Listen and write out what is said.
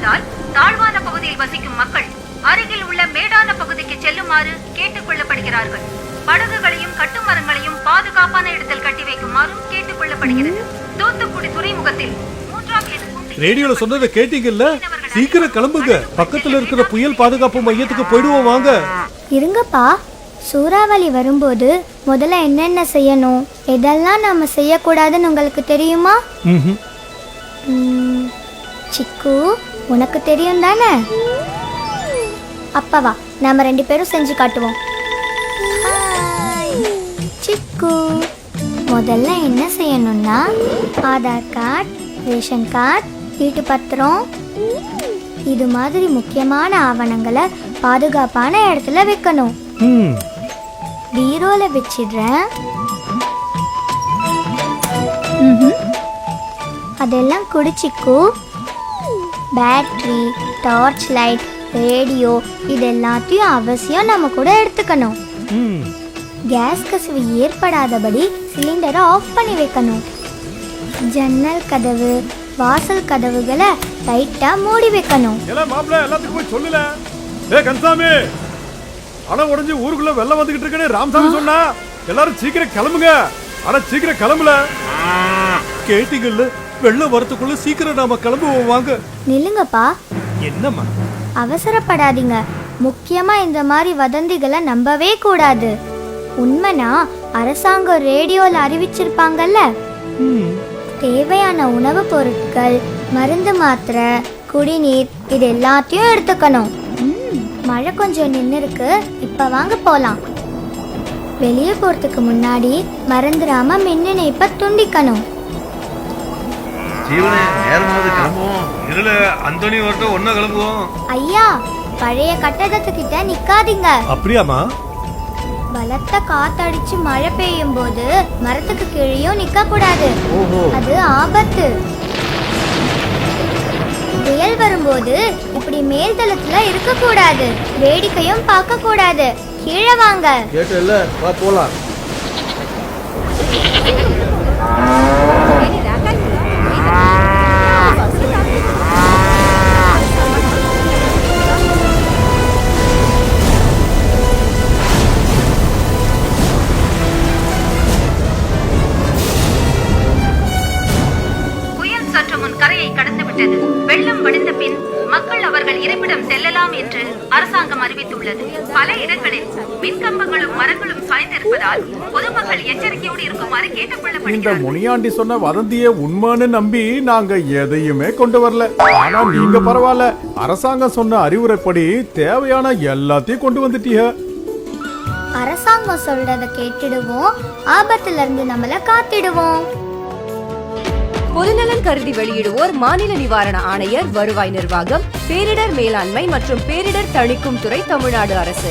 இருப்பதால் தாழ்வான பகுதியில் வசிக்கும் மக்கள் அருகில் உள்ள மேடான பகுதிக்கு செல்லுமாறு கேட்டுக் கொள்ளப்படுகிறார்கள். படகுகளையும் கட்டுமரங்களையும் பாதுகாப்பான இடத்தில் கட்டி வைக்குமாறும் கேட்டுக் கொள்ளப்படுகிறது. தூத்துக்குடி துறைமுகத்தில் ரேடியோல சொன்னதை கேட்டீங்கல்ல? சீக்கிரம் கிளம்புங்க, பக்கத்துல இருக்கிற புயல் பாதுகாப்பு மையத்துக்கு போயிடுவோம் வாங்க. இருங்கப்பா, சூறாவளி வரும்போது முதல்ல என்னென்ன செய்யணும், எதெல்லாம் நாம செய்யக்கூடாதுன்னு உங்களுக்கு தெரியுமா? சிக்கு, உனக்கு தெரியும் தானே? அப்பவா நாம 2 பேரும் செஞ்சு காட்டுவோம். சிக்கு, முதல்ல என்ன செய்யணும்னா ஆதார் கார்டு, ரேஷன் கார்டு, வீட்டு பத்திரம், இது மாதிரி முக்கியமான ஆவணங்களை பாதுகாப்பான இடத்துல வைக்கணும். பீரோல வச்சிடுறேன். அதெல்லாம் குடிச்சிக்கு. பேட்டரி, டார்ச் லைட், ரேடியோ இது எல்லாத்தையும் அவசியம் நம்ம கூட எடுத்துக்கணும். கேஸ் கசிவு ஏற்படாதபடி சிலிண்டரை ஆஃப் பண்ணி வைக்கணும். ஜன்னல் கதவு, வாசல் கதவுகளை டைட்டா மூடி வைக்கணும். எல்லாத்துக்கும் போய் சொல்லல. கன்சாமி, அணை உடைஞ்சு ஊருக்குள்ள வெள்ளம் வந்துகிட்டு இருக்கேன்னு ராமசாமி சொன்னா. எல்லாரும் சீக்கிரம் கிளம்புங்க. ஆனா சீக்கிரம் கிளம்பல. கேட்டீங்கல்ல? வெள்ளம் வரத்துக்குள்ள சீக்கிரம் நாம கிளம்புவோம் வாங்க. நில்லுங்கப்பா. என்னம்மா? அவசரப்படாதீங்க. முக்கியமா இந்த மாதிரி வதந்திகளை நம்பவே கூடாது. உண்மைனா அரசாங்கம் ரேடியோல அறிவிச்சிருப்பாங்கல்ல. தேவையான உணவுப் பொருட்கள், மருந்து, மாத்திரை, குடிநீர் இது எல்லாத்தையும் எடுத்துக்கணும். மழை கொஞ்சம் நின்று இருக்கு, இப்ப வாங்க போலாம். வெளியே போறதுக்கு முன்னாடி மறந்துடாம மின் இணைப்பை துண்டிக்கணும். ஐயா, பழைய கட்டடத்துக்கிட்ட நிக்காதீங்க. அப்படியாமா? பலத்த காத்தடிச்சு மழை பெய்யும் போது மரத்துக்கு கீழேயும் நிக்க கூடாது. அது ஆபத்து. புயல் வரும்போது இப்படி மேல் தளத்துல இருக்க கூடாது. வேடிக்கையும் பார்க்க கூடாது. கீழே வாங்க. கேட்டல, வா போலாம். வெள்ளம் வடிந்த பின் மக்கள் அவர்கள் இருப்பிடம் செல்லலாம் என்று அரசாங்கம் அறிவித்துள்ளது. பல இடங்களில் மின்கம்பங்களும் மரங்களும் சாய்ந்திருப்பதால் பொதுமக்கள் எச்சரிக்கையோடு இருக்குமாறு கேட்டுக்கொள்ளப்படுகிறது. இந்த முனியாண்டி சொன்ன வதந்திய உண்மைன்னு நம்பி நாங்க எதையுமே கொண்டு வரல. ஆனா நீங்க பரவாயில்ல, அரசாங்கம் சொன்ன அறிவுரைப்படி தேவையான எல்லாத்தையும் கொண்டு வந்துட்டீங்க. அரசாங்கம் சொல்றத கேட்டுடுவோம், ஆபத்துல இருந்து நம்மள காத்திடுவோம். பொதுநலன் கருதி வெளியிடுவோர் மாநில நிவாரண ஆணையர், வருவாய் நிர்வாகம், பேரிடர் மேலாண்மை மற்றும் பேரிடர் தணிக்கும் துறை, தமிழ்நாடு அரசு.